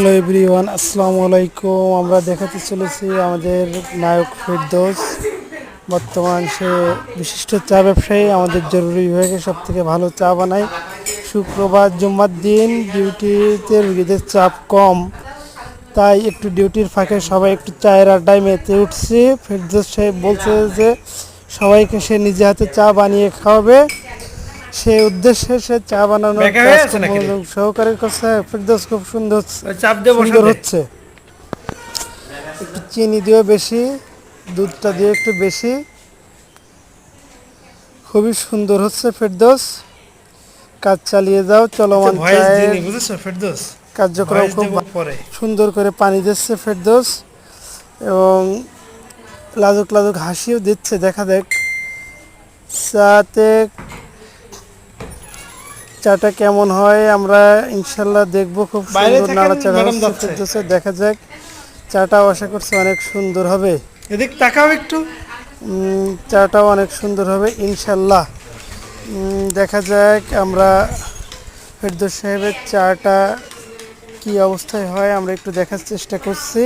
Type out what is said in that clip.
Hello everyone, আসসালামু আলাইকুম। আমরা দেখাতে চলেছি আমাদের নায়ক ফেরদৌস। বর্তমান সে বিশিষ্ট চা ব্যবসায়ী, আমাদের জরুরি বিভাগে সব থেকে ভালো চা বানায়। শুক্রবার জুম্মার দিন ডিউটিতে রুগীদের চাপ কম, তাই একটু ডিউটির ফাঁকে সবাই একটু চায়ের আড্ডায় মেতে উঠছি। ফেরদৌস সাহেব বলছে যে সবাইকে সে নিজে হাতে চা বানিয়ে খাওয়াবে। সেই উদ্দেশ্যে সে চা বানানোর কাজ খুব মনোযোগ সহকারে করছে। ফেরদৌস খুব সুন্দর সুন্দর হচ্ছে। একটু চিনি দিয়েও বেশি, দুধটা দিয়ে একটু বেশি, খুবই সুন্দর হচ্ছে ফেরদৌস। কাজ চালিয়ে যাও, চলমান চায়ের কার্যক্রম খুব সুন্দর করে পানি দিচ্ছে ফেরদৌস, এবং লাজুক লাজুক হাসিও দিচ্ছে। দেখা যাক চাটা কেমন হয়, আমরা ইনশাল্লাহ দেখবো। খুব সুন্দর নাড়াচাড়া হচ্ছে ফেরদৌসের, দেখা যাক চাটাও আশা করছি অনেক সুন্দর হবে। এদিক তাকাও একটু। চাটাও অনেক সুন্দর হবে ইনশাল্লাহ। দেখা যাক আমরা ফেরদৌস সাহেবের চাটা কি অবস্থায় হয় আমরা একটু দেখার চেষ্টা করছি।